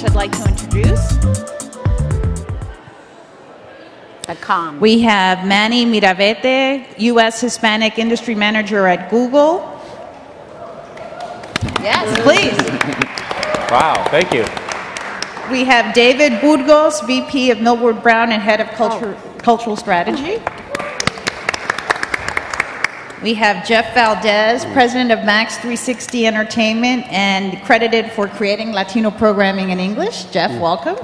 I'd like to introduce. We have Manny Miravete, U.S. Hispanic Industry Manager at Google. Yes, please. Wow, thank you. We have David Burgos, VP of Millward Brown and Head of Cultural Strategy. We have Jeff Valdez, President of Max 360 Entertainment and credited for creating Latino programming in English. Jeff, welcome.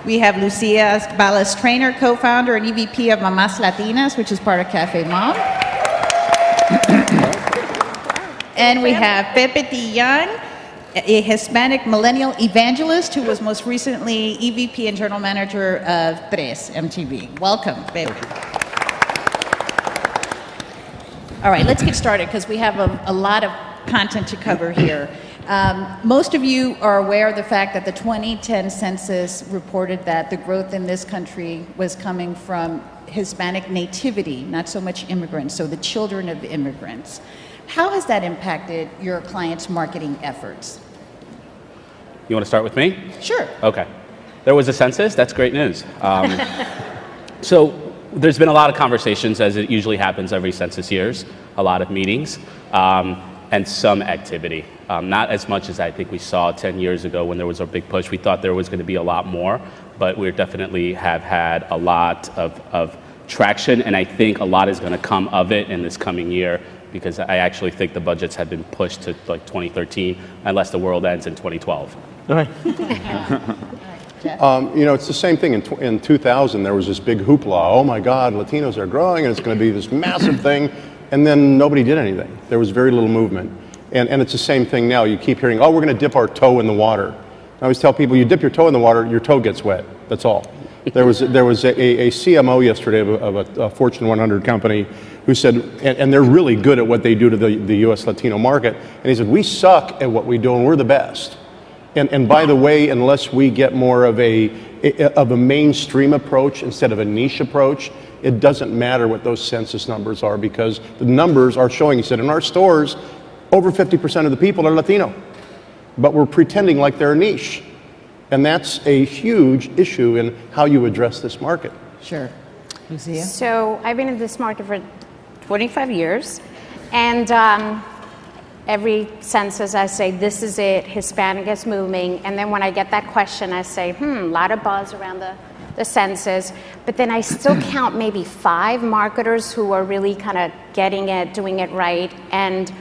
We have Lucia Ballas-Trainer, co-founder and EVP of Mamás Latinas, which is part of Cafe Mom. And we have Pepe TILLIAN, a Hispanic millennial evangelist who was most recently EVP and General Manager of Tres MTV. Welcome, Pepe. All right, let's get started because we have a lot of content to cover here. Most of you are aware of the fact that the 2010 census reported that the growth in this country was coming from Hispanic nativity, not so much immigrants, so the children of immigrants. How has that impacted your clients' marketing efforts? You want to start with me? Sure. Okay. There was a census. That's great news. So there's been a lot of conversations, as it usually happens every census years, a lot of meetings, and some activity. Not as much as I think we saw 10 years ago when there was a big push. We thought there was going to be a lot more, but we definitely have had a lot of traction, and I think a lot is going to come of it in this coming year, because I actually think the budgets have been pushed to like 2013, unless the world ends in 2012. All right. You know, it's the same thing. In 2000, there was this big hoopla. Oh my God, Latinos are growing, and it's going to be this massive thing. And then nobody did anything. There was very little movement. And it's the same thing now. You keep hearing, oh, we're going to dip our toe in the water. I always tell people, you dip your toe in the water, your toe gets wet. That's all. There was a CMO yesterday of a Fortune 100 company who said, and they're really good at what they do to the U.S. Latino market. And he said, we suck at what we do, and we're the best. And by the way, unless we get more of a mainstream approach instead of a niche approach, it doesn't matter what those census numbers are, because the numbers are showing. He said, in our stores, over 50% of the people are Latino, but we're pretending like they're a niche. And that's a huge issue in how you address this market. Sure. Lucia? So I've been in this market for 25 years, and every census I say, this is it, Hispanic is moving, and then when I get that question, I say, a lot of buzz around the census, but then I still count maybe 5 marketers who are really kind of getting it, doing it right, and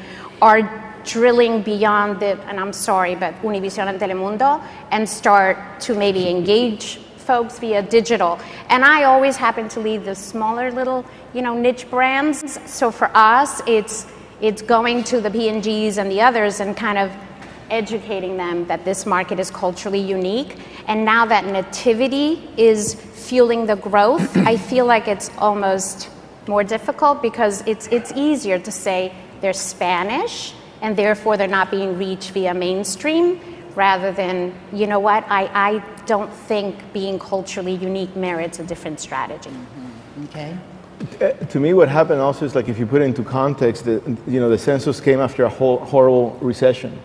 are drilling beyond the, and I'm sorry, but Univision and Telemundo, and start to maybe engage folks via digital. And I always happen to lead the smaller little, niche brands. So for us, it's going to the P&Gs and the others and kind of educating them that this market is culturally unique. And now that nativity is fueling the growth, I feel like it's almost more difficult, because it's easier to say they're Spanish and therefore they're not being reached via mainstream, rather than, you know what, I don't think being culturally unique merits a different strategy. Okay. To me, what happened also is, like, if you put it into context, the census came after a horrible recession.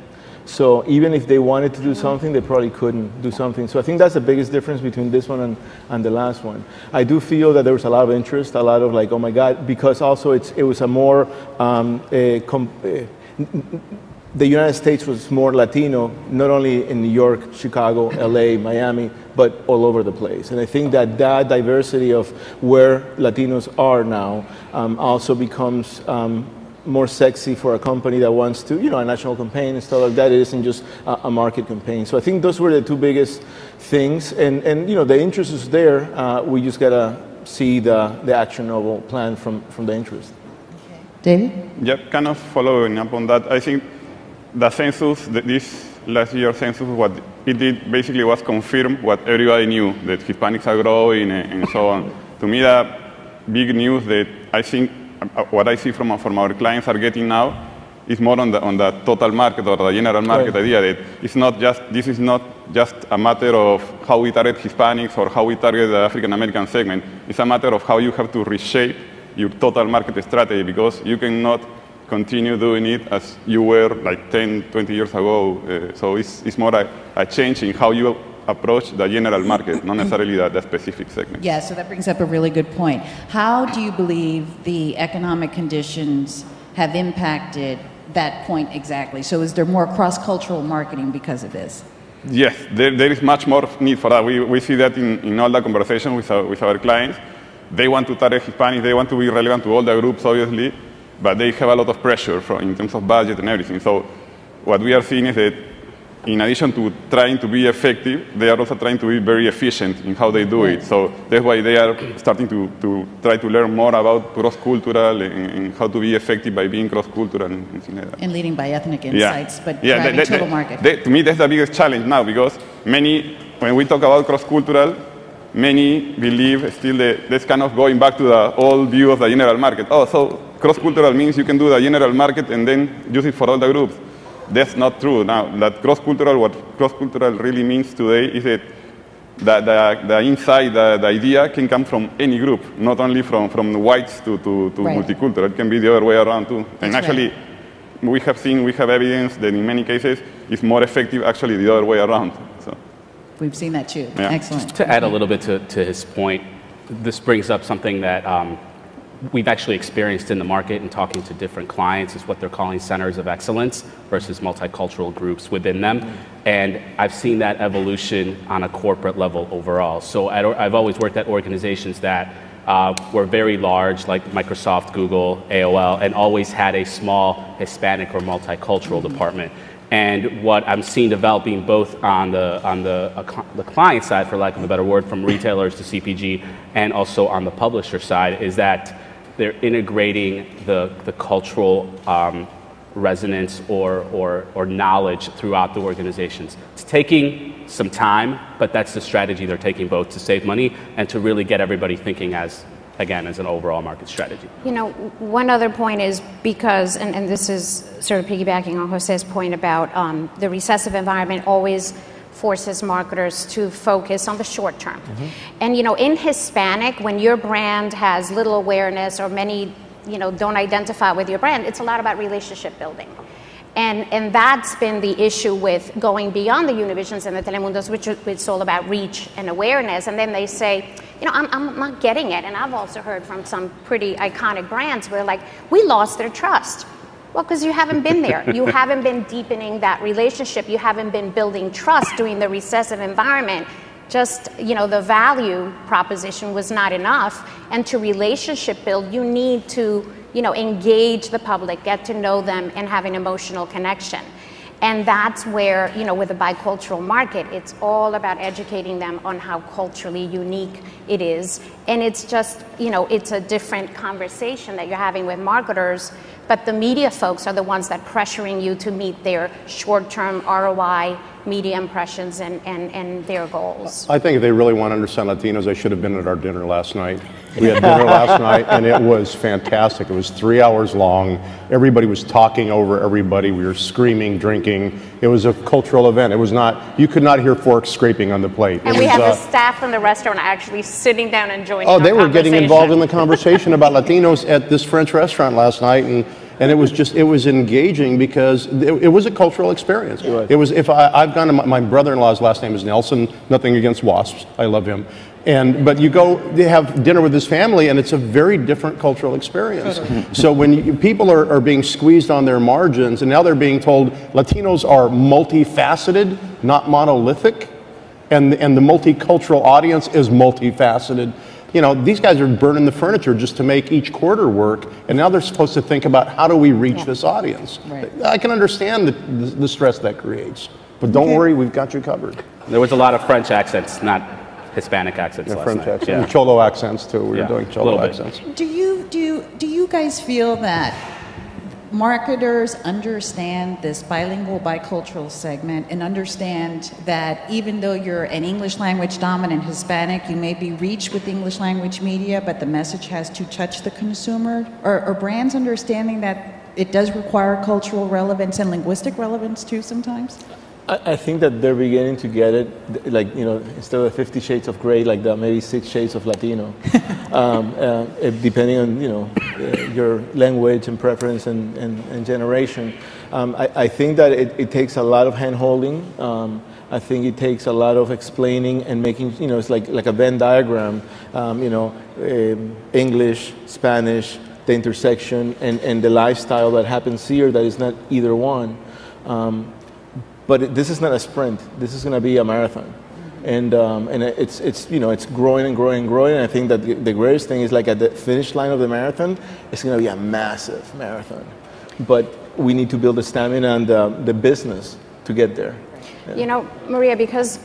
So even if they wanted to do something, they probably couldn't do something. So I think that's the biggest difference between this one and the last one. I do feel that there was a lot of interest, a lot of like, oh my God, because also it was a more, the United States was more Latino, not only in New York, Chicago, LA, Miami, but all over the place. And I think that diversity of where Latinos are now also becomes more sexy for a company that wants to, a national campaign and stuff like that. It isn't just a market campaign. So I think those were the 2 biggest things. And the interest is there. We just got to see the actionable plan from the interest. Okay. David? Yeah, kind of following up on that. I think the census, this last year's census, what it did basically was confirm what everybody knew, that Hispanics are growing and so on. To me, the big news that I think what I see from our clients are getting now is more on the total market or the general market idea, that it's not just, this is not just a matter of how we target Hispanics or how we target the African American segment. It's a matter of how you have to reshape your total market strategy, because you cannot continue doing it as you were like 10, 20 years ago. So it's more a change in how you approach the general market, not necessarily the specific segment. Yeah, so that brings up a really good point. How do you believe the economic conditions have impacted that point exactly? So is there more cross-cultural marketing because of this? Yes, there is much more need for that. We see that in all the conversations with our clients. They want to target Hispanics, they want to be relevant to all the groups, obviously, but they have a lot of pressure in terms of budget and everything. So what we are seeing is that in addition to trying to be effective, they are also trying to be very efficient in how they do it. So that's why they are starting to try to learn more about cross-cultural and how to be effective by being cross-cultural and things like that. And leading by ethnic insights, but driving total market. To me, that's the biggest challenge now, because when we talk about cross-cultural, many believe still that's kind of going back to the old view of the general market. Oh, so cross-cultural means you can do the general market and then use it for all the groups. That's not true. Now, what cross-cultural really means today is that the insight, the idea can come from any group, not only from the whites to multicultural. It can be the other way around too. And actually, we have evidence that in many cases it's more effective actually the other way around. So we've seen that too. Yeah. Excellent. To add a little bit to his point, this brings up something that we've actually experienced in the market and talking to different clients, is what they're calling centers of excellence versus multicultural groups within them. And I've seen that evolution on a corporate level overall. So I've always worked at organizations that were very large, like Microsoft, Google, AOL, and always had a small Hispanic or multicultural department. And what I'm seeing developing both on the client side, for lack of a better word, from retailers to CPG, and also on the publisher side, is that they're integrating the cultural resonance or knowledge throughout the organizations. It's taking some time, but that's the strategy they're taking, both to save money and to really get everybody thinking as an overall market strategy. You know, one other point is because, and this is sort of piggybacking on Jose's point about the recessive environment always forces marketers to focus on the short term. And, you know, in Hispanic, when your brand has little awareness or many, you know, don't identify with your brand, it's a lot about relationship building. And that's been the issue with going beyond the Univisions and the Telemundos, which it's all about reach and awareness. And then they say, you know, I'm not getting it. And I've also heard from some pretty iconic brands where like, we lost their trust. Well, because you haven't been there. You haven't been deepening that relationship. You haven't been building trust during the recessive environment. Just, you know, the value proposition was not enough. And to relationship build, you need to, you know, engage the public, get to know them, and have an emotional connection. And that's where, you know, with a bicultural market, it's all about educating them on how culturally unique it is. And it's just, you know, it's a different conversation that you're having with marketers, but the media folks are the ones that pressuring you to meet their short-term ROI media impressions and their goals. I think if they really want to understand Latinos, they should have been at our dinner last night. We had dinner last night, and it was fantastic. It was 3 hours long. Everybody was talking over everybody. We were screaming, drinking. It was a cultural event. It was not, you could not hear forks scraping on the plate. And we had the staff from the restaurant actually sitting down and joining the they were getting involved in the conversation about Latinos at this French restaurant last night, and it was engaging because it was a cultural experience. It was, I've gone to my brother-in-law's last name is Nelson, nothing against wasps, I love him. But you go, they have dinner with his family, and it's a very different cultural experience. So when people are being squeezed on their margins, and now they're being told Latinos are multifaceted, not monolithic, and the multicultural audience is multifaceted. You know, these guys are burning the furniture just to make each quarter work, and now they're supposed to think about how do we reach this audience. Right. I can understand the stress that creates, but don't worry, we've got you covered. There was a lot of French accents, not Hispanic accents last French night. Accents. And Cholo accents too. We were doing Cholo accents. Do you guys feel that marketers understand this bilingual, bicultural segment and understand that even though you're an English language dominant Hispanic, you may be reached with English language media, but the message has to touch the consumer? Or brands understanding that it does require cultural relevance and linguistic relevance too sometimes? I think that they're beginning to get it, like, you know, instead of 50 shades of gray, like that, maybe 6 shades of Latino, depending on, you know, your language and preference and generation. I think that it takes a lot of hand-holding. I think it takes a lot of explaining and making, you know, it's like a Venn diagram, you know, English, Spanish, the intersection, and the lifestyle that happens here that is not either one. But this is not a sprint. This is going to be a marathon, and it's you know, it's growing and growing and growing. And I think that the greatest thing is, like, at the finish line of the marathon, it's going to be a massive marathon. But we need to build the stamina and the business to get there. Yeah. You know, Maria, because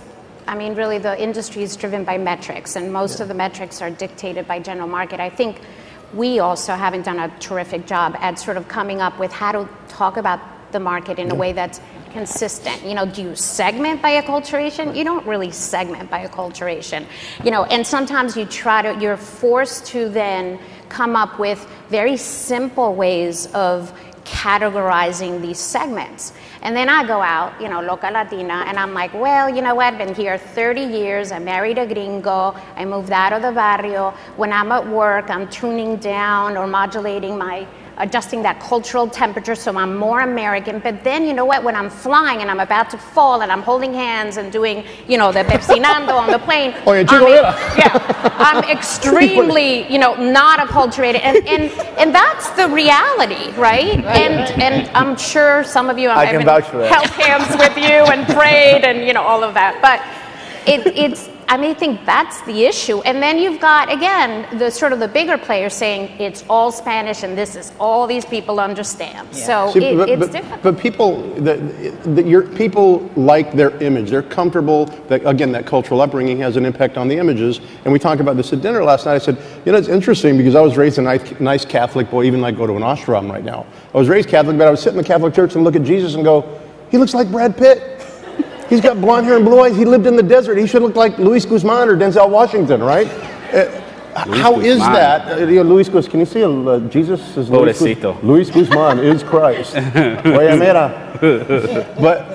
I mean, really, the industry is driven by metrics, and most of the metrics are dictated by general market. I think we also haven't done a terrific job at sort of coming up with how to talk about the market in a way that's consistent. You know, do you segment by acculturation? You don't really segment by acculturation. You know, and sometimes you're forced to then come up with very simple ways of categorizing these segments. And then I go out, you know, loca Latina, and I'm like, well, you know what, I've been here 30 years, I married a gringo, I moved out of the barrio. When I'm at work, I'm tuning down or modulating adjusting that cultural temperature so I'm more American. But then, you know what, when I'm flying and I'm about to fall and I'm holding hands and doing, you know, the pepsinando on the plane, I'm extremely, you know, not acculturated. And that's the reality, right? And I'm sure some of you, I can vouch for that, held hands with you and prayed and, you know, all of that. But it's I mean, I think that's the issue. And then you've got, again, the sort of the bigger players saying it's all Spanish and this is all these people understand. Yeah. So it's different. But people, people like their image. They're comfortable. That, again, that cultural upbringing has an impact on the images. And we talked about this at dinner last night. I said, you know, it's interesting because I was raised a nice Catholic boy, even like go to an ashram right now. I was raised Catholic, but I would sit in the Catholic church and look at Jesus and go, he looks like Brad Pitt. He's got blonde hair and blue eyes. He lived in the desert. He should look like Luis Guzman or Denzel Washington, right? How is that? Luis Guzman, can you see Jesus is Luis Guzman is Christ.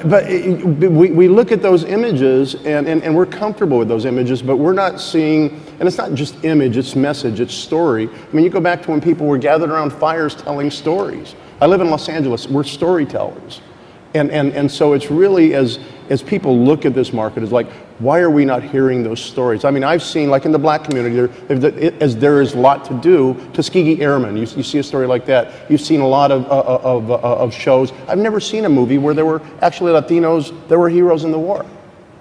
But we look at those images and we're comfortable with those images, but we're not seeing, and it's not just image, it's message, it's story. I mean, you go back to when people were gathered around fires telling stories. I live in Los Angeles. We're storytellers. And so it's really, as people look at this market, it's like, why are we not hearing those stories? I mean, I've seen, like in the black community, as there is a lot to do, Tuskegee Airmen, you see a story like that. You've seen a lot of shows. I've never seen a movie where there were actually Latinos, there were heroes in the war.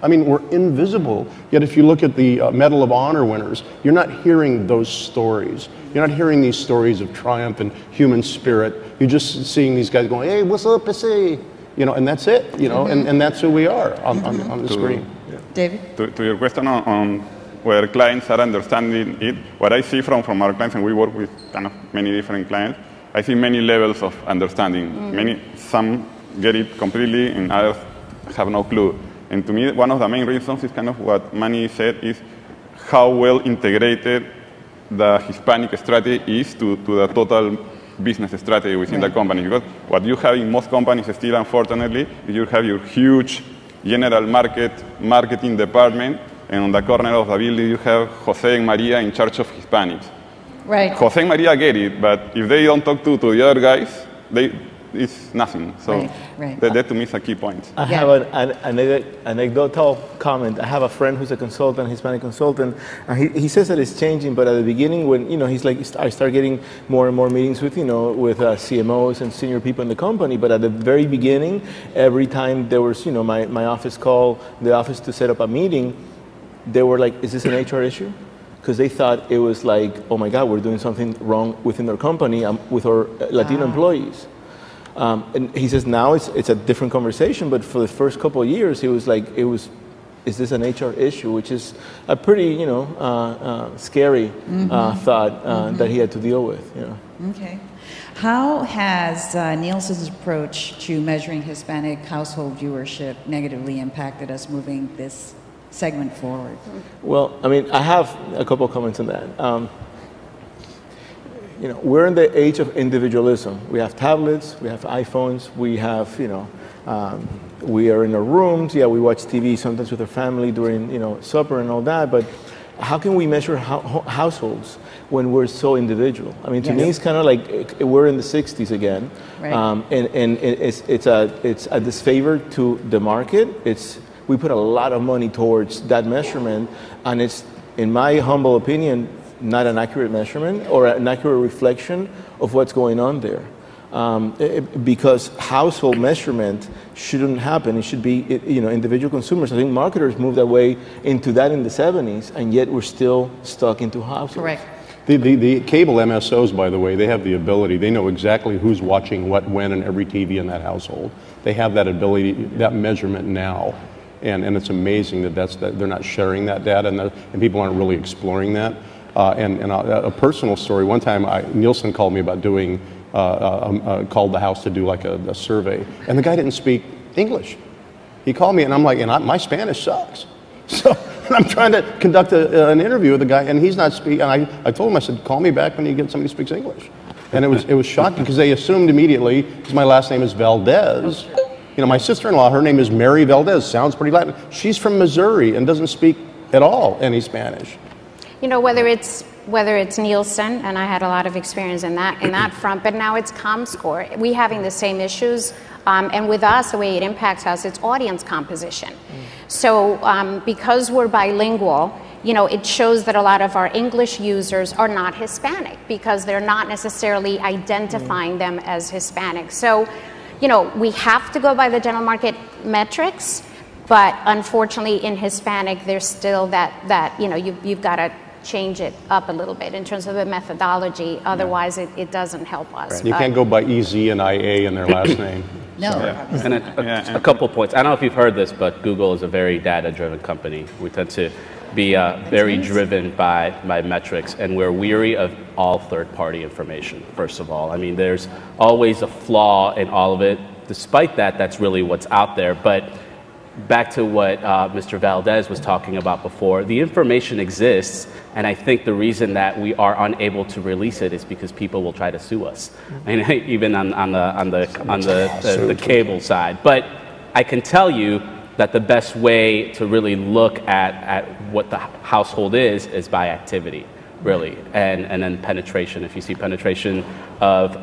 I mean, we're invisible. Yet if you look at the Medal of Honor winners, you're not hearing those stories. You're not hearing these stories of triumph and human spirit. You're just seeing these guys going, hey, what's up, PC? You know, and that's it, you know, and that's who we are on the screen. Yeah. David? To your question on whether clients are understanding it, what I see from our clients, and we work with kind of many different clients, I see many levels of understanding. Some get it completely, and others have no clue. And to me, one of the main reasons is kind of what Manny said, is how well integrated the Hispanic strategy is to the total business strategy within the company. Because what you have in most companies still, unfortunately, is you have your huge general marketing department, and on the corner of the building you have Jose and Maria in charge of Hispanics. Right. Jose and Maria get it, but if they don't talk to the other guys, it's nothing. So that to me is a key point. I have an anecdotal comment. I have a friend who's a consultant, Hispanic consultant, and he says that it's changing, but at the beginning when, you know, he's like, I start getting more and more meetings with, you know, with CMOs and senior people in the company, but at the very beginning, every time there was, you know, my office call, the office to set up a meeting, they were like, is this an HR issue? Because they thought it was like, oh my God, we're doing something wrong within our company with our Latino employees. And he says now it's a different conversation, but for the first couple of years, he was like, is this an HR issue? Which is a pretty, you know, scary thought that he had to deal with. You know. Okay. How has Nielsen's approach to measuring Hispanic household viewership negatively impacted us moving this segment forward? Well, I mean, I have a couple of comments on that. You know, we're in the age of individualism. We have tablets, we have iPhones, we have, you know, we are in our rooms. Yeah, we watch TV sometimes with our family during supper and all that. But how can we measure households when we're so individual? I mean, to me, it's kind of like we're in the '60s again, Right. And it's a disfavor to the market. We put a lot of money towards that measurement, and it's, in my humble opinion, not an accurate measurement or an accurate reflection of what's going on there. Because household measurement shouldn't happen. It should be, individual consumers. I think marketers moved away into that in the '70s, and yet we're still stuck into households. Correct. The cable MSOs, by the way, they have the ability. They know exactly who's watching what, when, in every TV in that household. They have that ability, that measurement now. And it's amazing that they're not sharing that data, and people aren't really exploring that. A personal story, one time Nielsen called me about doing, called the house to do like a survey, and the guy didn't speak English. He called me, and I'm like, my Spanish sucks. So I'm trying to conduct an interview with the guy, and he's not speaking. And I told him, I said, call me back when you get somebody who speaks English. And it was shocking because they assumed immediately, because my last name is Valdez. My sister-in-law, her name is Mary Valdez. Sounds pretty Latin. She's from Missouri and doesn't speak at all any Spanish. Whether it's Nielsen, and I had a lot of experience in that front, but now it's ComScore. We having the same issues, and with us, the way it impacts us, it's audience composition. So because we're bilingual, it shows that a lot of our English users are not Hispanic because they're not necessarily identifying them as Hispanic. So, we have to go by the general market metrics, but unfortunately in Hispanic, there's still that you've got to change it up a little bit in terms of the methodology. Otherwise, it doesn't help us. Right. You can't go by EZ and IA in their last name. No. And a couple points. I don't know if you've heard this, but Google is a very data-driven company. We tend to be very driven by metrics, and we're weary of all third-party information, first of all. I mean, there's always a flaw in all of it. Despite that, that's really what's out there. But back to what Mr. Valdez was talking about before, the information exists, and I think the reason that we are unable to release it is because people will try to sue us, and even on the cable side. But I can tell you that the best way to really look at what the household is by activity, really, and then penetration. If you see penetration of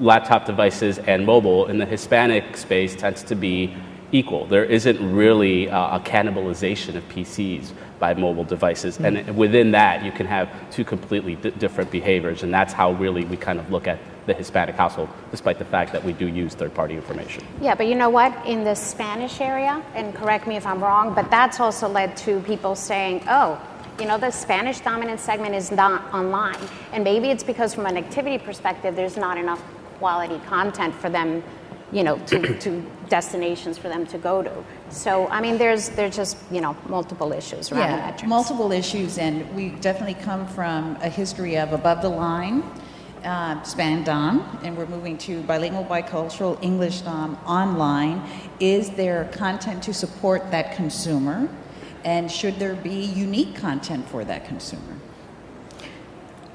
laptop devices and mobile in the Hispanic space tends to be equal. There isn't really a cannibalization of PCs by mobile devices. And within that, you can have two completely different behaviors. And that's how really we kind of look at the Hispanic household, despite the fact that we do use third-party information. Yeah, but you know what? In the Spanish area, and correct me if I'm wrong, but that's also led to people saying, oh, the Spanish dominant segment is not online. And maybe it's because from an activity perspective, there's not enough quality content for them, to destinations for them to go to. So, I mean, there's just, multiple issues around the metrics. Multiple issues, and we definitely come from a history of above the line, Span Dom, and we're moving to bilingual, bicultural, English Dom online. Is there content to support that consumer? And should there be unique content for that consumer?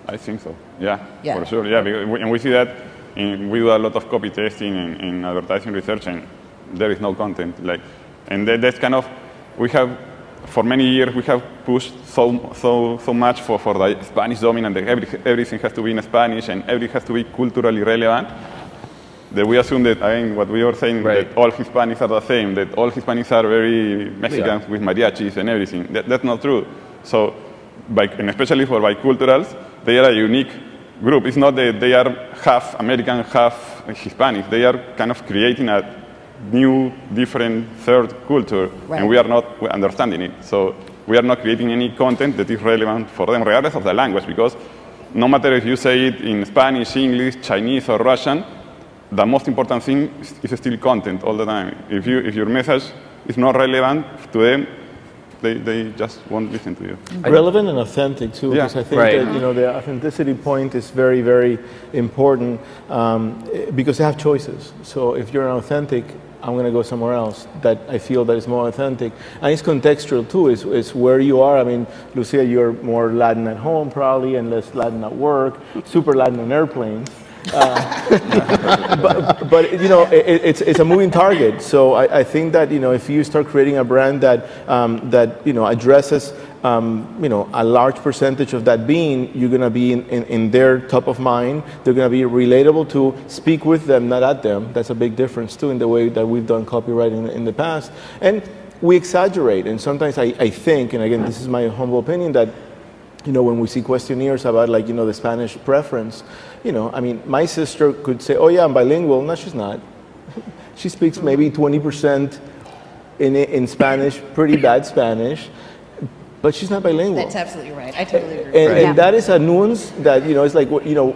I think so. Yeah. For sure. Yeah, and we see that we do a lot of copy testing in advertising research, and there is no content. And that's kind of, we have, for many years, we have pushed so much for the Spanish dominant, that everything has to be in Spanish and everything has to be culturally relevant, that we assume that, what we were saying, that all Hispanics are the same, that all Hispanics are very Mexicans with mariachis and everything. That's not true. So, and especially for biculturals, they are a unique group. It's not that they are half American, half Hispanic. They are kind of creating a new, different third culture, and we are not understanding it. So we are not creating any content that is relevant for them, regardless of the language, because no matter if you say it in Spanish, English, Chinese, or Russian, the most important thing is still content all the time. If your message is not relevant to them, they just won't listen to you. Relevant and authentic too, because I think that the authenticity point is very, very important because they have choices. So if you're authentic, I'm going to go somewhere else that I feel that is more authentic, and it's contextual too. It's where you are. I mean, Lucia, you're more Latin at home probably, and less Latin at work. Super Latin on airplanes. But you know, it's a moving target. So I think that, you know, if you start creating a brand that you know, addresses you know, a large percentage of that being, you're going to be in their top of mind. They're going to be relatable to speak with them, not at them. That's a big difference too in the way that we've done copywriting in the past. And we exaggerate, and sometimes I think, and again, this is my humble opinion, that, you know, when we see questionnaires about, like, you know, the Spanish preference, you know, I mean, my sister could say, oh yeah, I'm bilingual. No, she's not. She speaks maybe 20% in Spanish, pretty bad Spanish, but she's not bilingual. That's absolutely right. I totally agree. And that is a nuance that, you know, it's like, you know,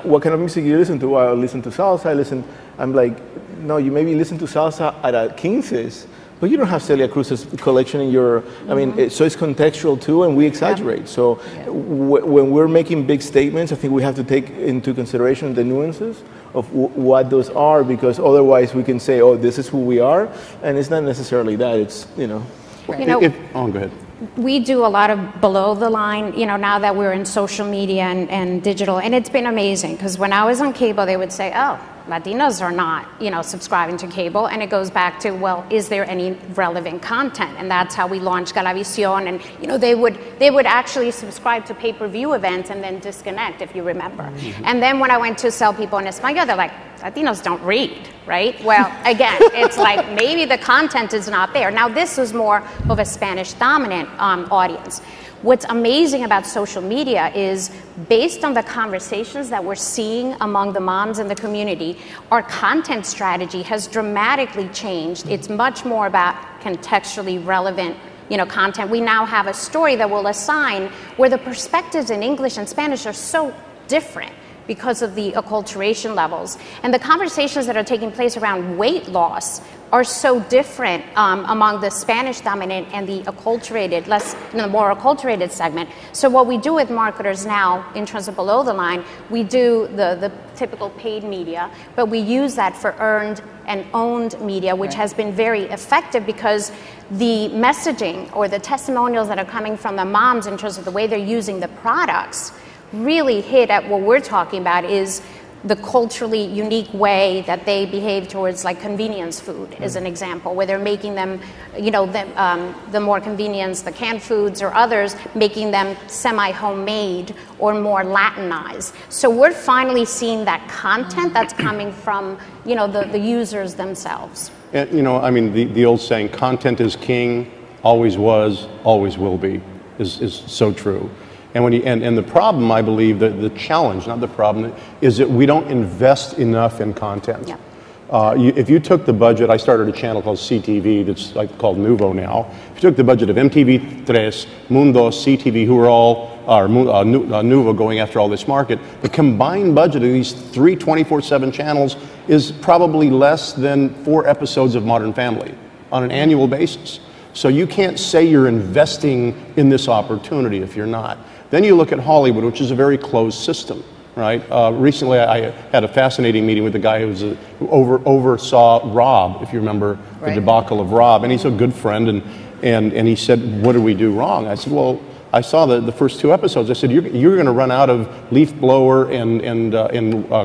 what kind of music you listen to? I listen to salsa. I'm like, no, you maybe listen to salsa at a Quinces, but you don't have Celia Cruz's collection in your, I mean, so it's contextual too, and we exaggerate. Yeah. So when we're making big statements, I think we have to take into consideration the nuances of what those are, because otherwise we can say, oh, this is who we are, and it's not necessarily that. It's, you know. Right. You know, oh, go ahead. We do a lot of below the line, you know, now that we're in social media and digital, and it's been amazing, because when I was on cable, they would say, oh, Latinos are not, you know, subscribing to cable, and it goes back to, well, is there any relevant content? And that's how we launched Galavisión, and, you know, they would actually subscribe to pay-per-view events and then disconnect, if you remember. Mm-hmm. And then when I went to sell people in Español, they're like, Latinos don't read, right? Well, again, it's like maybe the content is not there. Now, this was more of a Spanish-dominant audience. What's amazing about social media is, based on the conversations that we're seeing among the moms in the community, our content strategy has dramatically changed. It's much more about contextually relevant, you know, content. We now have a story that will assign where the perspectives in English and Spanish are so different because of the acculturation levels. And the conversations that are taking place around weight loss are so different among the Spanish dominant and the acculturated, the more acculturated segment. So what we do with marketers now, in terms of below the line, we do the typical paid media, but we use that for earned and owned media, which has been very effective, because the messaging or the testimonials that are coming from the moms in terms of the way they're using the products really hit at what we're talking about, is the culturally unique way that they behave towards, like, convenience food is an example, where they're making them, you know, the more convenience, the canned foods or others, making them semi-homemade or more Latinized. So we're finally seeing that content that's coming from, you know, the users themselves. And, you know, I mean, the old saying, content is king, always was, always will be, is so true. And when and the problem, I believe, the challenge, not the problem, is that we don't invest enough in content. Yeah. If you took the budget, I started a channel called CTV that's like called Nuvo now. If you took the budget of MTV3, Mundo, CTV, who are all Nuvo going after all this market, the combined budget of these 3 24/7 channels is probably less than 4 episodes of Modern Family on an annual basis. So you can't say you're investing in this opportunity if you're not. Then you look at Hollywood, which is a very closed system, right? Recently, I had a fascinating meeting with a guy who oversaw Rob, if you remember the debacle of Rob, and he's a good friend, and he said, what did we do wrong? I said, well, I saw the first 2 episodes. I said, you're going to run out of leaf blower and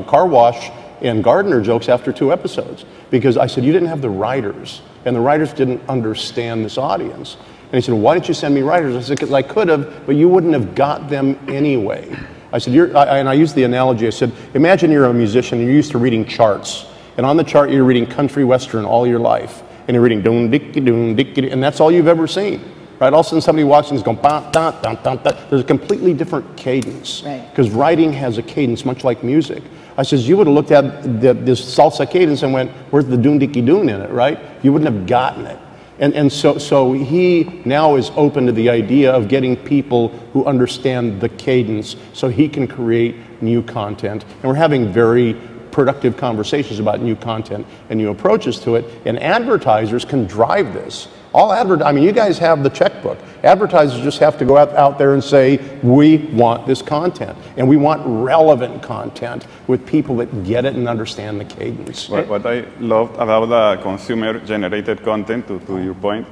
car wash and gardener jokes after 2 episodes, because I said, you didn't have the writers, and the writers didn't understand this audience. And he said, well, why didn't you send me writers? I said, because I could have, but you wouldn't have got them anyway. I said, and I used the analogy, I said, imagine you're a musician and you're used to reading charts. And on the chart, you're reading country western all your life. And you're reading doon dicky, and that's all you've ever seen. Right? All of a sudden, somebody walks in and is going, bah, da, da, da, da. There's a completely different cadence. Because writing has a cadence, much like music. I says, you would have looked at this salsa cadence and went, where's the doon dicky doon in it, right? You wouldn't have gotten it. And so he now is open to the idea of getting people who understand the cadence so he can create new content. And we're having very productive conversations about new content and new approaches to it. And advertisers can drive this. I mean, you guys have the checkbook. Advertisers just have to go out there and say, we want this content. And we want relevant content with people that get it and understand the cadence. What I loved about the consumer-generated content, to your point,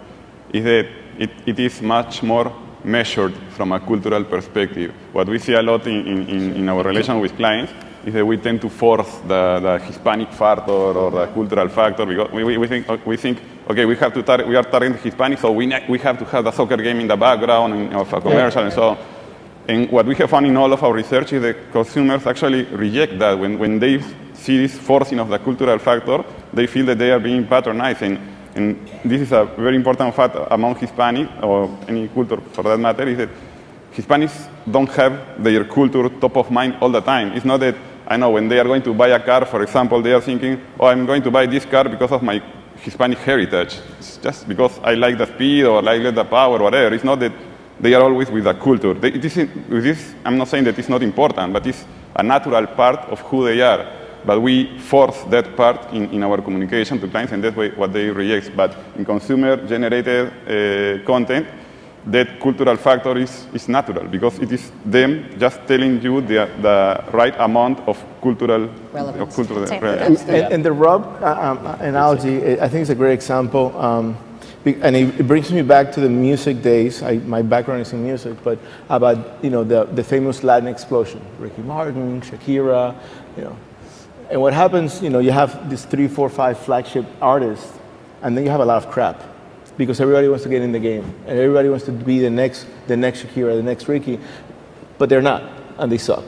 is that it is much more measured from a cultural perspective. What we see a lot in our relation with clients is that we tend to force the Hispanic factor or the cultural factor, because we think, okay, we are targeting Hispanic, so we have to have the soccer game in the background of a commercial and so on. And what we have found in all of our research is that consumers actually reject that. When they see this forcing of the cultural factor, they feel that they are being patronized. And this is a very important fact among Hispanic, or any culture for that matter, is that Hispanics don't have their culture top of mind all the time. It's not that, I know, when they are going to buy a car, for example, they are thinking, oh, I'm going to buy this car because of my Hispanic heritage. It's just because I like the speed or I like the power or whatever. It's not that they are always with the culture. With this, I'm not saying that it's not important, but it's a natural part of who they are. But we force that part in our communication to clients, and that's what they reject. But in consumer-generated content, that cultural factor is natural, because it is them just telling you the right amount of cultural relevance. And the rub analogy, I think, is a great example. And it brings me back to the music days. My background is in music, but about the famous Latin explosion, Ricky Martin, Shakira, And what happens, you have these 3, 4, 5 flagship artists, and then you have a lot of crap, because everybody wants to get in the game, and everybody wants to be the next Shakira, the next Ricky, but they're not, and they suck.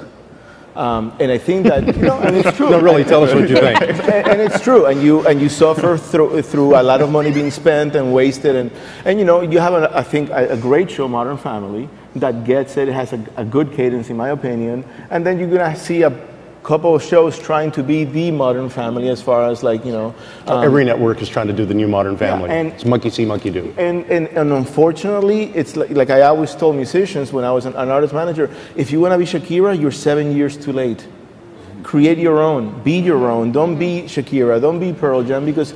And I think that, and it's true. No, really, tell us what you think. And it's true, and you suffer through a lot of money being spent and wasted, and you have, I think, a great show, Modern Family, that gets it. It has a good cadence, in my opinion, and then you're gonna see a couple of shows trying to be the Modern Family, as far as every network is trying to do the new Modern Family. Yeah, and it's monkey see, monkey do. And unfortunately, it's like I always told musicians when I was an artist manager, if you want to be Shakira, you're 7 years too late. Create your own, be your own. Don't be Shakira, don't be Pearl Jam, because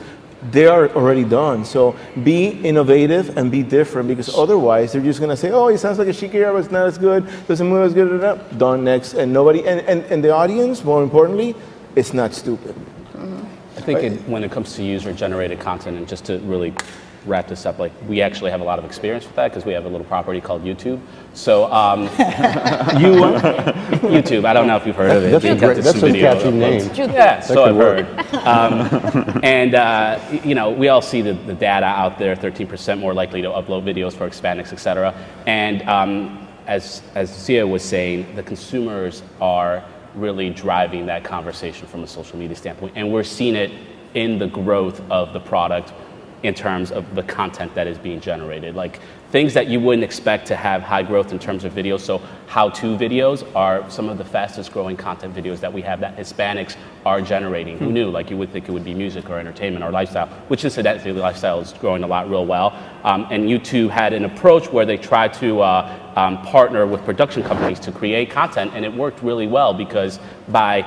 they are already done. So be innovative and be different, because otherwise they're just going to say, oh, it sounds like a Shakira, but it's not as good, doesn't move as good, done next. And nobody, and the audience, more importantly, it's not stupid. I think when it comes to user-generated content, and just to really wrap this up, we actually have a lot of experience with that, because we have a little property called YouTube. So YouTube, I don't know if you've heard of it. That's a catchy name. Yeah, so I've heard. We all see the data out there, 13% more likely to upload videos for Hispanics, et cetera. And as Zia was saying, the consumers are really driving that conversation from a social media standpoint. And we're seeing it in the growth of the product in terms of the content that is being generated. Like things that you wouldn't expect to have high growth in terms of videos. So how-to videos are some of the fastest growing content videos that we have that Hispanics are generating. Who knew? Like you would think it would be music or entertainment or lifestyle, which incidentally lifestyle is growing a lot real well. And YouTube had an approach where they tried to partner with production companies to create content, and it worked really well, because by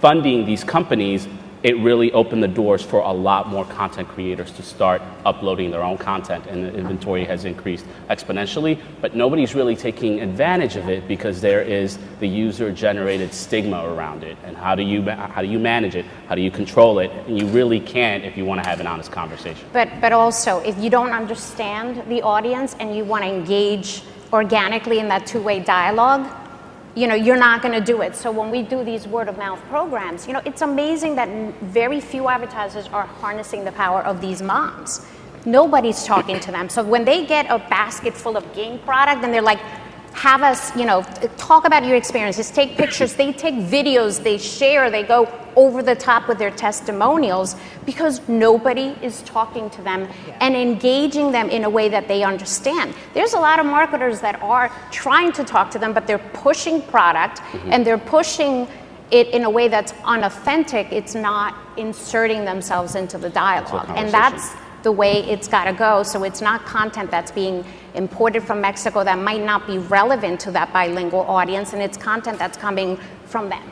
funding these companies, it really opened the doors for a lot more content creators to start uploading their own content, and the inventory has increased exponentially, but nobody's really taking advantage of it, because there is the user-generated stigma around it. And how do you manage it? How do you control it? And you really can't if you want to have an honest conversation. But also, if you don't understand the audience and you want to engage organically in that two-way dialogue, you're not going to do it. So when we do these word-of-mouth programs, it's amazing that very few advertisers are harnessing the power of these moms. Nobody's talking to them. So when they get a basket full of game product, and they're like, have us, talk about your experiences, take pictures, they take videos, they share, they go over the top with their testimonials, because nobody is talking to them and engaging them in a way that they understand. There's a lot of marketers that are trying to talk to them, but they're pushing product and they're pushing it in a way that's unauthentic. It's not inserting themselves into the dialogue. And that's the way it's got to go. So it's not content that's being imported from Mexico that might not be relevant to that bilingual audience, and it's content that's coming from them.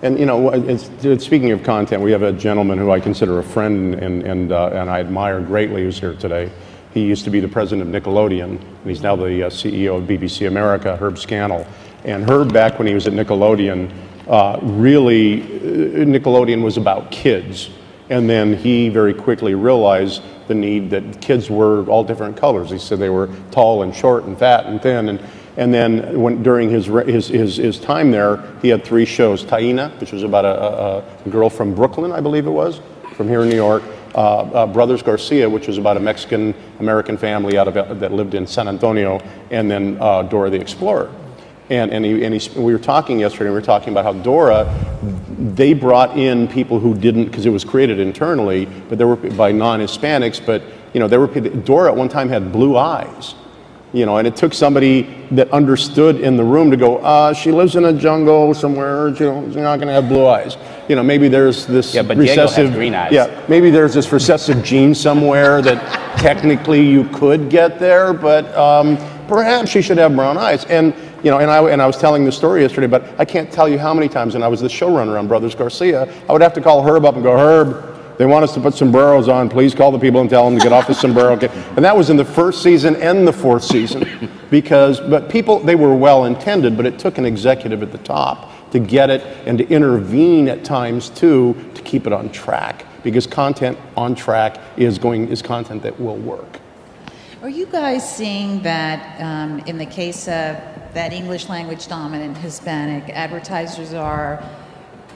And speaking of content, we have a gentleman who I consider a friend and I admire greatly, who's here today. He used to be the president of Nickelodeon, and he's now the CEO of BBC America, Herb Scannell. And Herb, back when he was at Nickelodeon, really, Nickelodeon was about kids. And then he very quickly realized the need that kids were all different colors. He said they were tall and short and fat and thin. And then during his time there, he had 3 shows. Taina, which was about a girl from Brooklyn, I believe it was, from here in New York. Brothers Garcia, which was about a Mexican-American family that lived in San Antonio, and then Dora the Explorer. And we were talking yesterday, we were talking about how Dora, they brought in people who didn't, because it was created internally, but there were by non-Hispanics, but Dora at one time had blue eyes. And it took somebody that understood in the room to go, she lives in a jungle somewhere, she's not going to have blue eyes. Maybe there's this but recessive, Diego has green eyes. Yeah, maybe there's this recessive gene somewhere that technically you could get there, but perhaps she should have brown eyes. And I was telling the story yesterday, but I can't tell you how many times, and I was the showrunner on Brothers Garcia, I would have to call Herb up and go, Herb, they want us to put sombreros on. Please call the people and tell them to get off the sombrero. And that was in the 1st season and the 4th season. But people, they were well intended, but it took an executive at the top to get it and to intervene at times too to keep it on track. Because content on track is content that will work. Are you guys seeing that in the case of that English language dominant Hispanic, advertisers are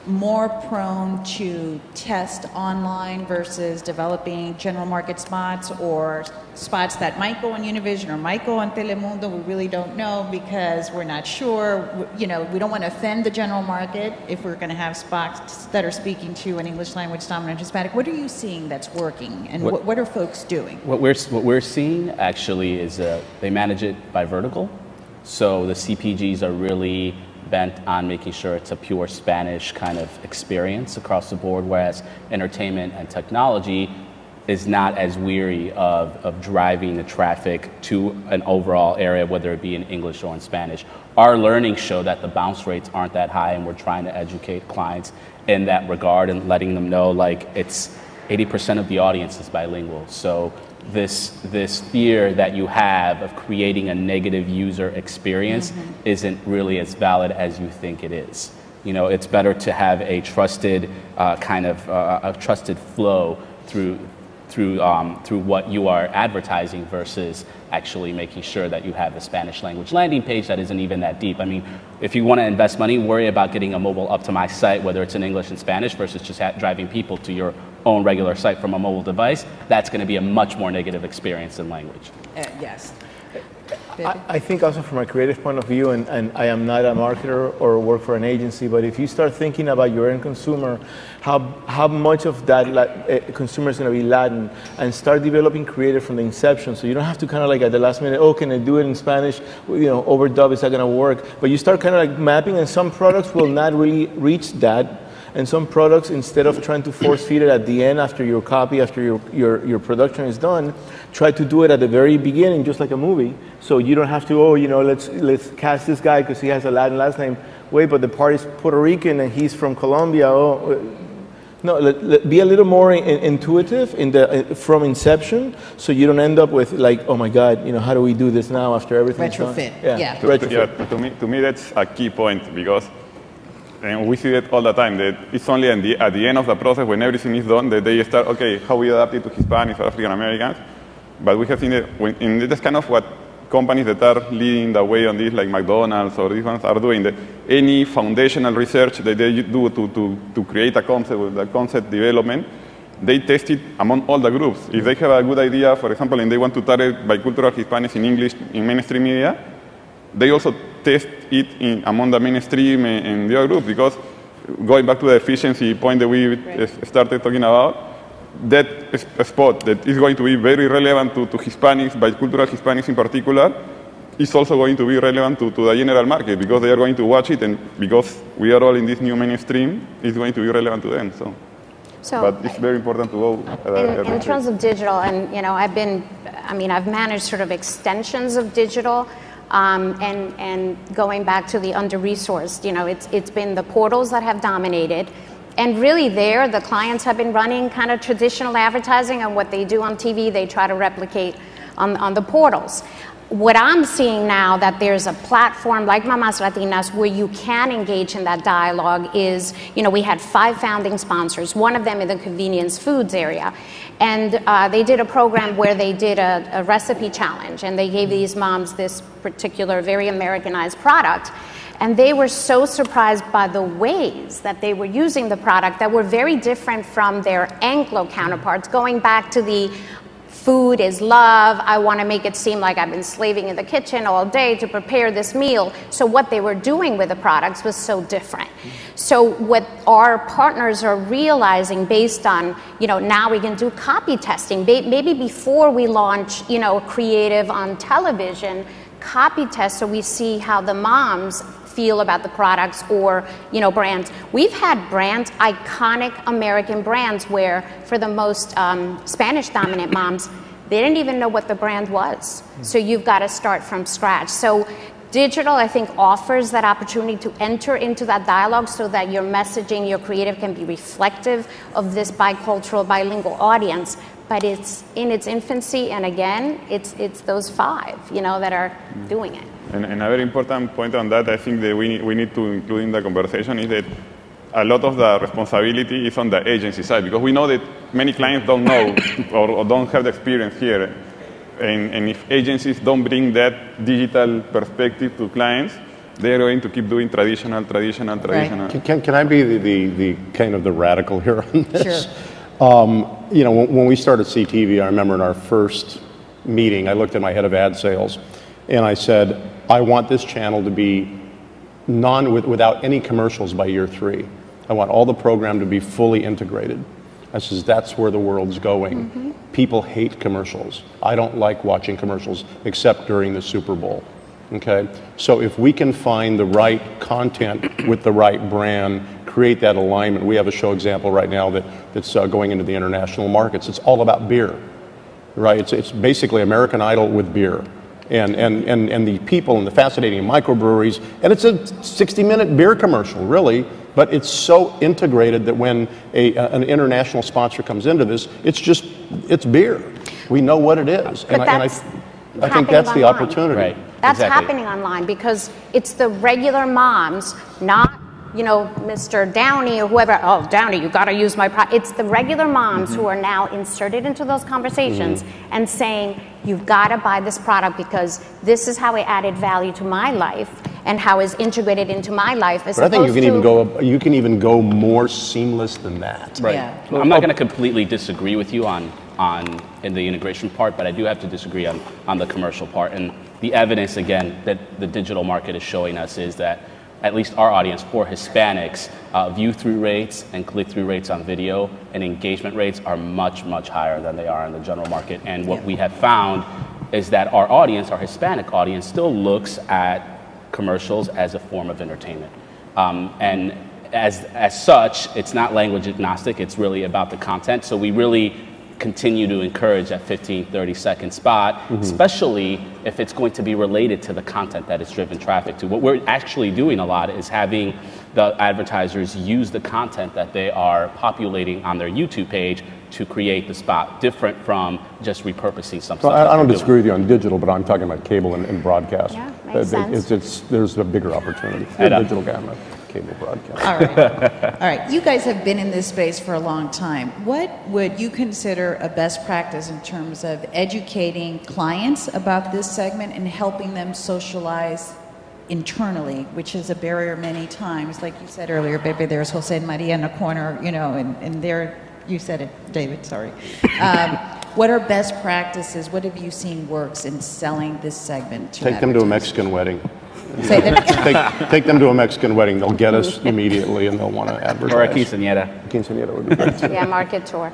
more prone to test online versus developing general market spots, or spots that might go on Univision or might go on Telemundo? We really don't know because we're not sure. We don't want to offend the general market if we're going to have spots that are speaking to an English language dominant Hispanic. What are you seeing that's working, and what are folks doing? What we're seeing actually is they manage it by vertical. So the CPGs are really bent on making sure it's a pure Spanish kind of experience across the board, whereas entertainment and technology is not as weary of driving the traffic to an overall area, whether it be in English or in Spanish. Our learnings show that the bounce rates aren't that high, and we're trying to educate clients in that regard and letting them know, like, it's 80% of the audience is bilingual. So this fear that you have of creating a negative user experience isn't really as valid as you think it is. It's better to have a trusted a trusted flow through what you are advertising versus actually making sure that you have a Spanish language landing page that isn't even that deep. I mean, if you want to invest money, worry about getting a mobile optimized site, whether it's in English and Spanish, versus just driving people to your own regular site from a mobile device. That's going to be a much more negative experience in language. Yes. I think also from a creative point of view, and I am not a marketer or work for an agency, but if you start thinking about your end consumer, how much of that consumer is going to be Latin, and start developing creative from the inception, so you don't have to kind of like at the last minute, can I do it in Spanish, overdub, is that going to work? But you start kind of like mapping, and some products will not really reach that. And some products, instead of trying to force feed it at the end after your copy, after your production is done, try to do it at the very beginning, just like a movie. So you don't have to, let's cast this guy because he has a Latin last name. Wait, but the part is Puerto Rican and he's from Colombia. No, be a little more intuitive from inception, so you don't end up with like, oh my God, how do we do this now after everything's done? Retrofit. Yeah. Retrofit. To me, that's a key point, because and we see it all the time, that it's only at the end of the process, when everything is done, that they start, how we adapt it to Hispanics or African Americans. But we have seen it, that's kind of what companies that are leading the way on this, like McDonald's or these ones, are doing. That any foundational research that they do to create a concept, with the concept development, they test it among all the groups. If they have a good idea, for example, and they want to target bicultural Hispanics in English in mainstream media, they also test it among the mainstream and the other groups, because going back to the efficiency point that we started talking about, that spot that is going to be very relevant to Hispanics, bicultural Hispanics in particular, is also going to be relevant to the general market, because they are going to watch it, and because we are all in this new mainstream, it's going to be relevant to them. But it's very important to go. In terms of digital, and I've managed sort of extensions of digital. And going back to the under-resourced, it's been the portals that have dominated. And really the clients have been running kind of traditional advertising, and what they do on TV, they try to replicate on the portals. what I'm seeing now, that there's a platform like Mamás Latinas where you can engage in that dialogue is, we had 5 founding sponsors, one of them in the convenience foods area. And they did a program where they did a recipe challenge, and they gave these moms this particular very Americanized product. And they were so surprised by the ways that they were using the product that were very different from their Anglo counterparts, going back to the food is love. I want to make it seem like I've been slaving in the kitchen all day to prepare this meal. So what they were doing with the products was so different. So what our partners are realizing based on, now we can do copy testing. Maybe before we launch, creative on television, copy test so we see how the moms feel about the products or, brands. We've had brands, iconic American brands, where for the most Spanish-dominant moms, they didn't even know what the brand was. So you've got to start from scratch. So digital, I think, offers that opportunity to enter into that dialogue so that your messaging, your creative can be reflective of this bicultural, bilingual audience. But it's in its infancy, and again, it's those 5, that are doing it. And a very important point on that, I think that we need to include in the conversation, is that a lot of the responsibility is on the agency side, because we know that many clients don't know or don't have the experience here. And if agencies don't bring that digital perspective to clients, they're going to keep doing traditional. Right. Can I be the kind of the radical here on this? Sure. When we started CTV, I remember in our first meeting, I looked at my head of ad sales, and I said, I want this channel to be without any commercials by year 3. I want all the program to be fully integrated. I says, that's where the world's going. Mm-hmm. People hate commercials. I don't like watching commercials except during the Super Bowl. Okay? So if we can find the right content with the right brand, create that alignment. We have a show example right now that's going into the international markets. It's all about beer, right? It's basically American Idol with beer. And the people and the fascinating microbreweries, and it's a 60-minute beer commercial, really, but it's so integrated that when an international sponsor comes into this, it's beer. We know what it is. But I think that's the opportunity. Right. That's exactly. happening online because it's the regular moms, not Mr. Downey or whoever. Oh, Downey, you got to use my product. It's the regular moms who are now inserted into those conversations and saying, you've got to buy this product because this is how it added value to my life and how it's integrated into my life. But I think you can even go more seamless than that. Right. Yeah. Well, I'm not going to completely disagree with you on in the integration part, but I do have to disagree on the commercial part. And the evidence, again, that the digital market is showing us is that at least our audience for Hispanics, view-through rates and click-through rates on video and engagement rates are much, much higher than they are in the general market. And what we have found is that our audience, our Hispanic audience, still looks at commercials as a form of entertainment. And as such, it's not language agnostic, it's really about the content. So we really continue to encourage that 15, 30-second spot, especially if it's going to be related to the content that it's driven traffic to. What we're actually doing a lot is having the advertisers use the content that they are populating on their YouTube page to create the spot, different from just repurposing something. So I don't disagree with you on digital, but I'm talking about cable and broadcast. Yeah, makes sense. There's a bigger opportunity. Digital gamma. Cable broadcast. All right. You guys have been in this space for a long time. What would you consider a best practice in terms of educating clients about this segment and helping them socialize internally, which is a barrier many times? Like you said earlier, baby, there's Jose and Maria in the corner, and there, you said it, David, sorry. What are best practices? What have you seen works in selling this segment to Take them to a Mexican wedding. Say that. Take them to a Mexican wedding. They'll get us immediately, and they'll want to advertise. Or a quinceañera. Quinceañera would be great too. Yeah, market tour.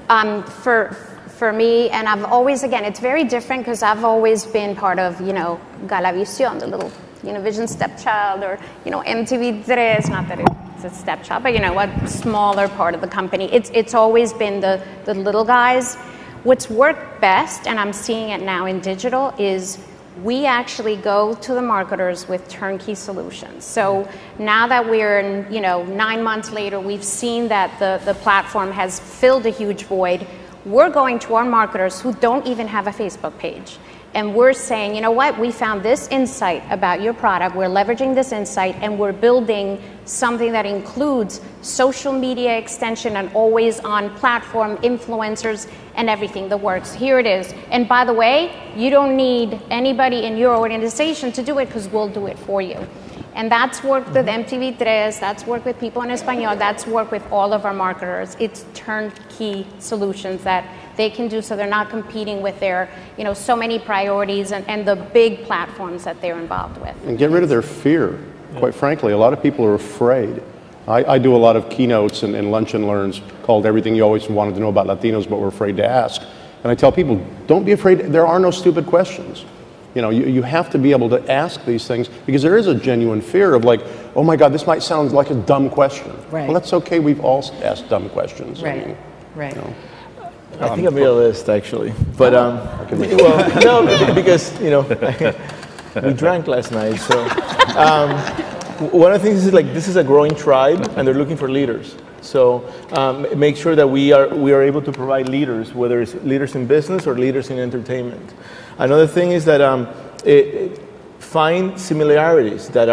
For me, and I've always, again, it's very different because I've always been part of, Galavisión, the little Univision stepchild, or, MTV3, not that it's a stepchild, but a smaller part of the company. It's always been the little guys. What's worked best, and I'm seeing it now in digital, is we actually go to the marketers with turnkey solutions. So now that we're 9 months later, we've seen that the platform has filled a huge void. We're going to our marketers who don't even have a Facebook page. And we're saying, you know what, we found this insight about your product, we're leveraging this insight, and we're building something that includes social media extension and always on platform influencers and everything that works. Here it is. And by the way, you don't need anybody in your organization to do it because we'll do it for you. And that's worked with MTV3, that's worked with People en Español, that's worked with all of our marketers. It's turnkey solutions that they can do so they're not competing with their, so many priorities and the big platforms that they're involved with. And get rid of their fear. Quite frankly, a lot of people are afraid. I do a lot of keynotes and lunch and learns called Everything You Always Wanted to Know About Latinos But Were Afraid to Ask. And I tell people, don't be afraid. There are no stupid questions. You have to be able to ask these things because there is a genuine fear of like, oh my God, this might sound like a dumb question. Right. Well, that's okay. We've all asked dumb questions. Right. Right. I think I made a list actually, but well, no, because we drank last night. So one of the things is like this is a growing tribe, and they're looking for leaders. So make sure that we are able to provide leaders, whether it's leaders in business or leaders in entertainment. Another thing is that find similarities that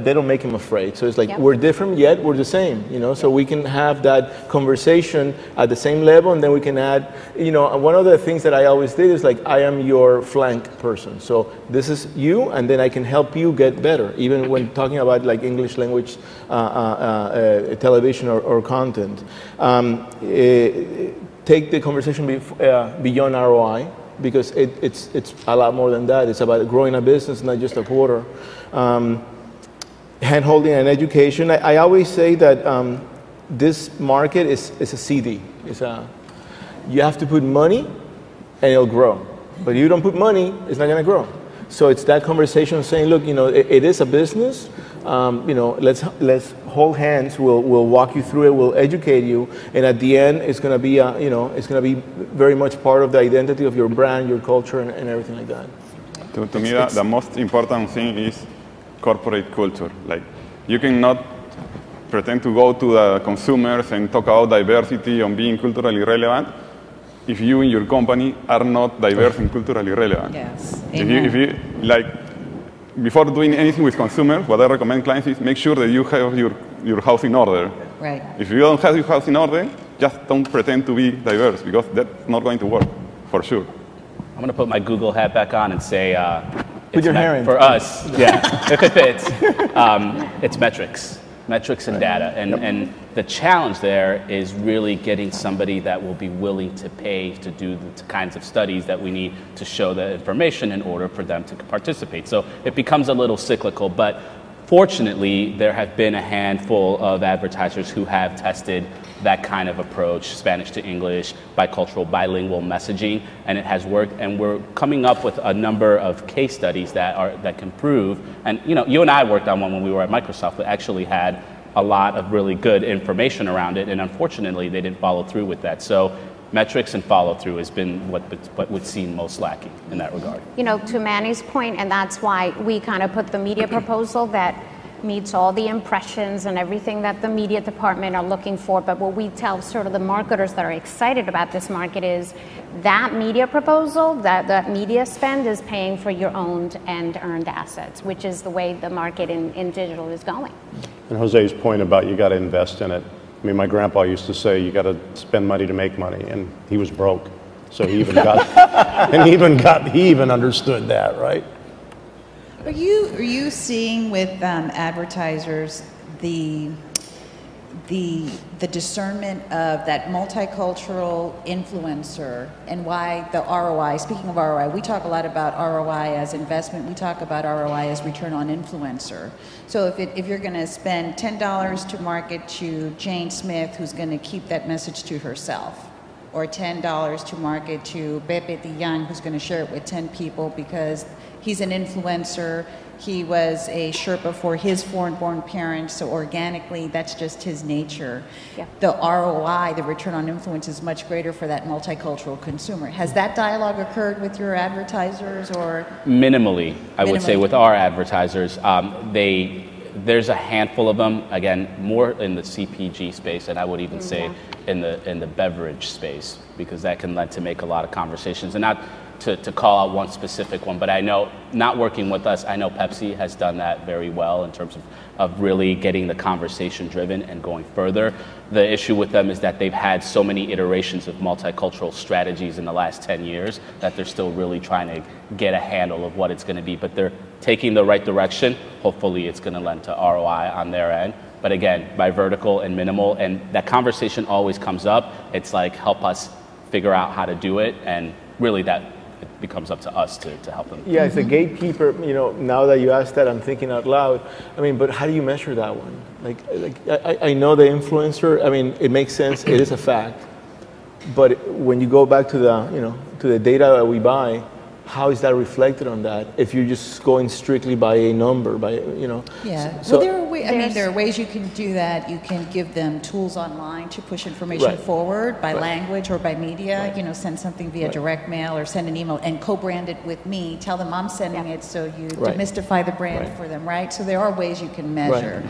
they don't make them afraid. So it's like we're different yet we're the same, so we can have that conversation at the same level, and then we can add, one of the things that I always did is like, I am your flank person. So this is you, and then I can help you get better, even when talking about like English language television or content. Take the conversation beyond ROI. Because it's a lot more than that. It's about growing a business, not just a quarter. Hand-holding and education. I always say that this market is a CD. You have to put money and it'll grow. But if you don't put money, it's not going to grow. So it's that conversation saying, look, it is a business. Let's hold hands. We'll walk you through it. We'll educate you, and at the end, it's going to be it's going to be very much part of the identity of your brand, your culture, and everything like that. To me, the most important thing is corporate culture. Like, you cannot pretend to go to the consumers and talk about diversity and being culturally relevant if you in your company are not diverse and culturally relevant. Yes. If you like. Before doing anything with consumers, what I recommend clients is make sure that you have your house in order. Right. If you don't have your house in order, just don't pretend to be diverse because that's not going to work, for sure. I'm going to put my Google hat back on and say, put your hair in. For us, if it fits, it's metrics and data. And the challenge there is really getting somebody that will be willing to pay to do the kinds of studies that we need to show the information in order for them to participate. So it becomes a little cyclical, but fortunately, there have been a handful of advertisers who have tested that kind of approach, Spanish to English, bicultural, bilingual messaging, and it has worked. And we're coming up with a number of case studies that can prove. And you and I worked on one when we were at Microsoft that actually had a lot of really good information around it, and unfortunately, they didn't follow through with that. So metrics and follow through has been what would seem most lacking in that regard. To Manny's point, and that's why we kind of put the media proposal that meets all the impressions and everything that the media department are looking for. But what we tell sort of the marketers that are excited about this market is that media proposal, that media spend is paying for your owned and earned assets, which is the way the market in digital is going. And Jose's point about you got to invest in it. I mean, my grandpa used to say you got to spend money to make money, and he was broke, so he even he even understood that, right? Are you seeing with advertisers the discernment of that multicultural influencer and why the ROI? Speaking of ROI, we talk a lot about ROI as investment. We talk about ROI as return on influencer. So if you're going to spend $10 to market to Jane Smith, who's going to keep that message to herself, or $10 to market to Pepe the Young, who's going to share it with 10 people because he's an influencer, he was a Sherpa for his foreign-born parents, so organically, that's just his nature. Yeah. The ROI, the return on influence, is much greater for that multicultural consumer. Has that dialogue occurred with your advertisers, or? Minimally, I would say, with our advertisers. There's a handful of them, again, more in the CPG space, and I would even say in the beverage space, because that can lead to make a lot of conversations. And not to call out one specific one, but I know, not working with us, I know Pepsi has done that very well in terms of really getting the conversation driven and going further. The issue with them is that they've had so many iterations of multicultural strategies in the last 10 years that they're still really trying to get a handle of what it's going to be, but they're taking the right direction. Hopefully it's going to lend to ROI on their end. But again, by vertical and minimal, and that conversation always comes up. It's like, help us figure out how to do it, and really that it becomes up to us to help them. Yeah, as a gatekeeper, you know, now that you asked that, I'm thinking out loud. I mean, but how do you measure that one? I know the influencer. I mean, it makes sense. It is a fact. But when you go back to the, you know, to the data that we buy, how is that reflected on that? If you're just going strictly by a number, by, you know. Yeah. So, Well, there are ways you can do that. You can give them tools online to push information forward by language or by media. You know, send something via direct mail or send an email and co-brand it with me. Tell them I'm sending it, so you demystify the brand for them, right? So there are ways you can measure.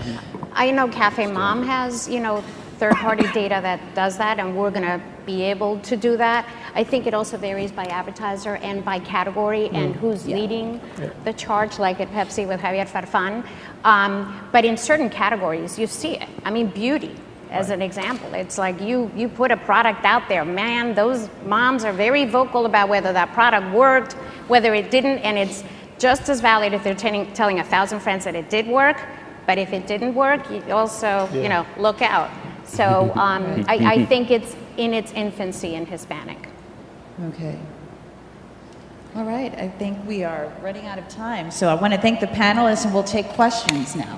I know Cafe Mom has, you know, third-party data that does that, and we're going to be able to do that. I think it also varies by advertiser and by category and who's leading the charge, like at Pepsi with Javier Farfan. But in certain categories, you see it. I mean, beauty, as an example. It's like you put a product out there, man, those moms are very vocal about whether that product worked, whether it didn't, and it's just as valid if they're telling 1,000 friends that it did work, but if it didn't work, you also, you know, look out. So I think it's in its infancy in Hispanic. Okay. All right, I think we are running out of time. So I want to thank the panelists, and we'll take questions now.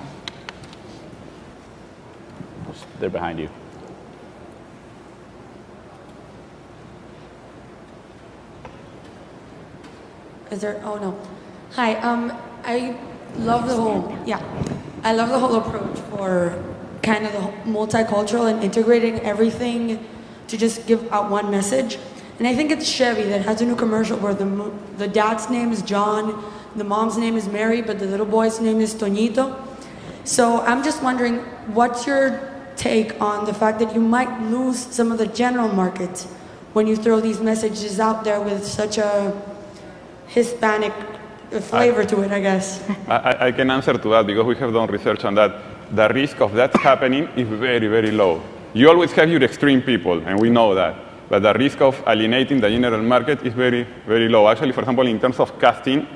They're behind you. Is there? Oh no. Hi. I love the whole. Yeah, I love the whole approach for kind of the multicultural and integrating everything to just give out one message. And I think it's Chevy that has a new commercial where the dad's name is John, the mom's name is Mary, but the little boy's name is Toñito. So I'm just wondering, what's your take on the fact that you might lose some of the general market when you throw these messages out there with such a Hispanic flavor to it, I guess? I can answer to that because we have done research on that. The risk of that happening is very, very low. You always have your extreme people, and we know that. But the risk of alienating the general market is very, very low. Actually, for example, in terms of casting,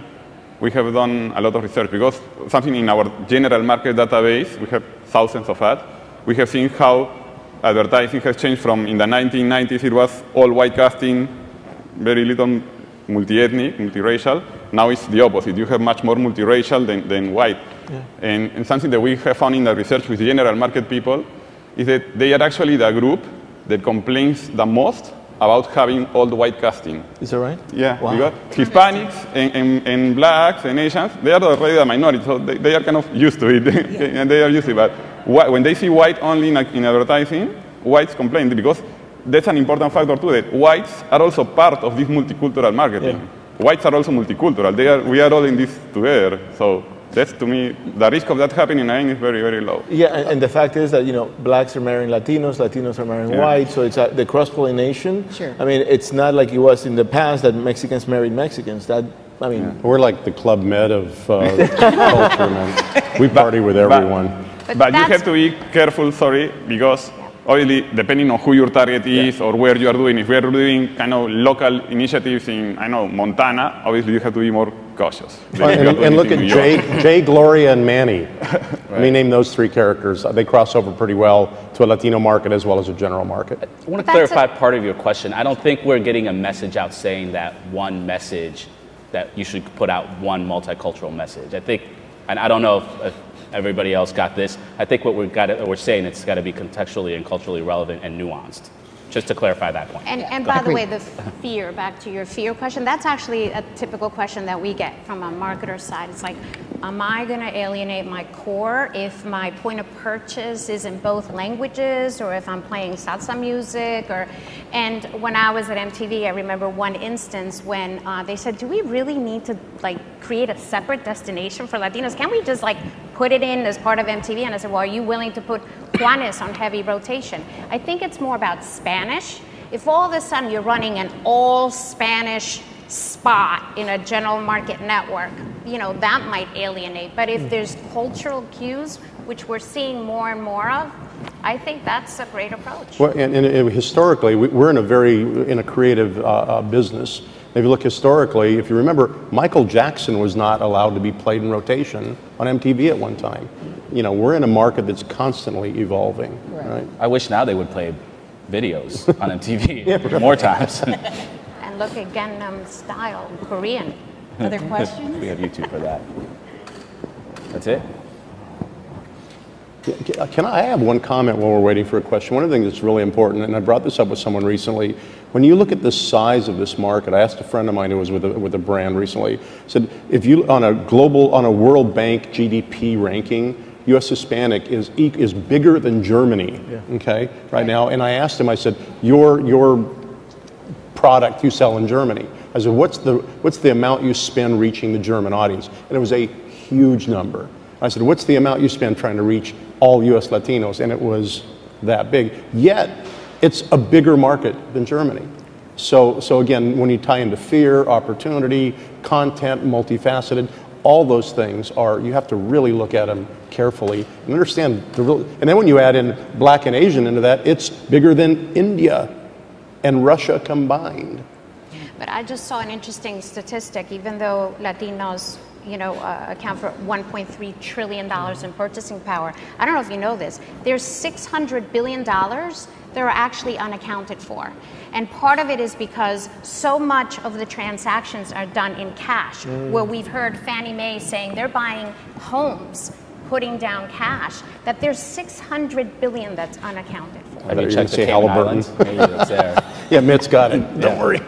we have done a lot of research because something in our general market database, we have thousands of ads. We have seen how advertising has changed from in the 1990s, it was all white casting, very little multi-ethnic, multiracial. Now it's the opposite. You have much more multiracial than white. Yeah. And something that we have found in the research with general market people is that they are actually the group that complains the most about having all the white casting. Is that right? Yeah, wow. Because Hispanics and blacks and Asians, they are already the minority, so they are kind of used to it, and they are used to it. But when they see white only in advertising, whites complain because that's an important factor too, that whites are also part of this multicultural marketing. Yeah. Whites are also multicultural. We are all in this together, so that's, to me, the risk of that happening is very, very low. Yeah, and the fact is that, you know, blacks are marrying Latinos, Latinos are marrying whites, so it's the cross-pollination. Sure. I mean, it's not like it was in the past that Mexicans married Mexicans. That, I mean... We're like the Club Med of culture, man. We party with everyone. But you have to be careful, because obviously, depending on who your target is or where you are doing, if we are doing kind of local initiatives in, I know, Montana, obviously you have to be more cautious. And look at Jay, Gloria, and Manny. Let me name those three characters. They cross over pretty well to a Latino market as well as a general market. I want to clarify part of your question. I don't think we're getting a message out saying that one message, that you should put out one multicultural message. I think, and I don't know if everybody else got this. I think what we're saying, it's got to be contextually and culturally relevant and nuanced. Just to clarify that point. And by the way, the fear, back to your fear question, that's actually a typical question that we get from a marketer side. It's like, am I going to alienate my core if my point of purchase is in both languages, or if I'm playing salsa music? And when I was at MTV, I remember one instance when they said, do we really need to create a separate destination for Latinos? Can't we just put it in as part of MTV? And I said, well, are you willing to put Juanes on heavy rotation? I think it's more about Spanish. If all of a sudden you're running an all Spanish spot in a general market network, that might alienate. But if there's cultural cues, which we're seeing more and more of, I think that's a great approach. Well, and historically, we're in a creative business. If you look historically, if you remember, Michael Jackson was not allowed to be played in rotation on MTV at one time. We're in a market that's constantly evolving. Right? I wish now they would play videos on MTV more times. And look at Gangnam Style, Korean. Other questions? We have YouTube for that. That's it? I have one comment while we're waiting for a question? One of the things that's really important, and I brought this up with someone recently, when you look at the size of this market, I asked a friend of mine who was with a brand recently, said, if you, on a World Bank GDP ranking, U.S. Hispanic is bigger than Germany, okay, right now. And I asked him, I said, your product you sell in Germany, I said, what's the amount you spend reaching the German audience? And it was a huge number. I said, what's the amount you spend trying to reach all U.S. Latinos? And it was that big. Yet, it's a bigger market than Germany. So again, when you tie into fear, opportunity, content, multifaceted, all those things you have to really look at them carefully and understand and then when you add in Black and Asian into that, it's bigger than India and Russia combined. But I just saw an interesting statistic, even though Latinos account for $1.3 trillion in purchasing power. I don't know if you know this. There's $600 billion that are actually unaccounted for. And part of it is because so much of the transactions are done in cash, where we've heard Fannie Mae saying they're buying homes, putting down cash, that there's $600 billion that's unaccounted for. Have you checked the Cayman Islands? Maybe it's there. Yeah, Mitt's got it. Don't worry.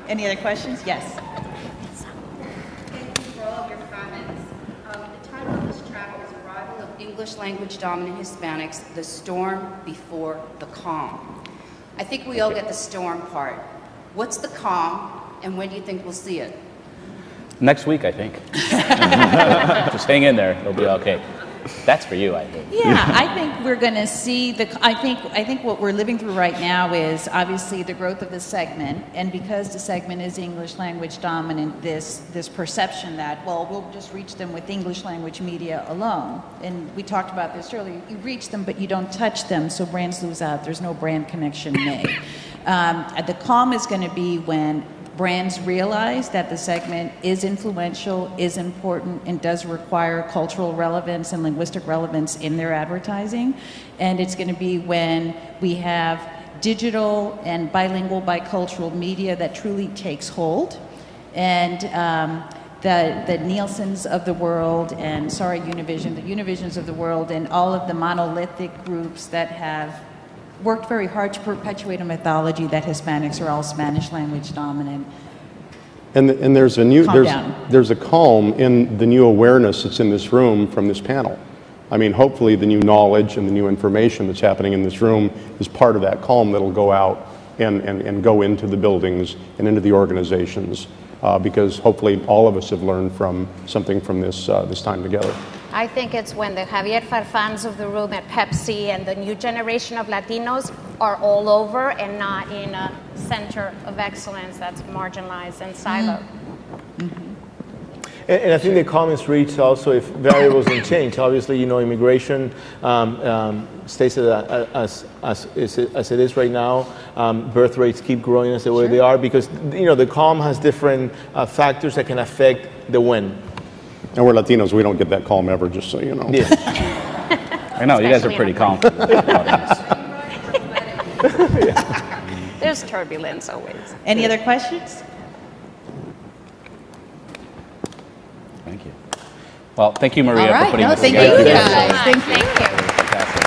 Any other questions? Yes. Thank you for all of your comments. The title of this chapter is Arrival of English Language Dominant Hispanics, The Storm Before the Calm. I think we all get the storm part. What's the calm, and when do you think we'll see it? Next week, I think. Just hang in there. It'll be okay. That's for you, I think. Yeah, I think we're going to see I think what we're living through right now is obviously the growth of this segment, and because the segment is English language dominant, this perception that, well, we'll just reach them with English language media alone. And we talked about this earlier. You reach them, but you don't touch them, so brands lose out. There's no brand connection made. The calm is going to be when brands realize that the segment is influential, is important, and does require cultural relevance and linguistic relevance in their advertising. And it's going to be when we have digital and bilingual, bicultural media that truly takes hold. And the Nielsen's of the world, and Univision, the Univisions of the world, and all of the monolithic groups that have worked very hard to perpetuate a mythology that Hispanics are all Spanish language dominant. And there's a calm in the new awareness that's in this room from this panel. I mean, hopefully the new knowledge and the new information that's happening in this room is part of that calm that'll go out and go into the buildings and into the organizations, because hopefully all of us have learned from something from this time together. I think it's when the Javier Farfans of the room at Pepsi and the new generation of Latinos are all over and not in a center of excellence that's marginalized and siloed. And I think the comments reach also if variables don't change. Obviously, immigration stays as it is right now. Birth rates keep growing as the way they are because, the calm has different factors that can affect the when. And we're Latinos, we don't get that calm ever, just so you know. Yeah. I know, you guys are pretty calm. There's turbulence always. Any other questions? Thank you. Well, thank you, Maria, All right. for putting this Thank together. you guys. Thank you. Fantastic.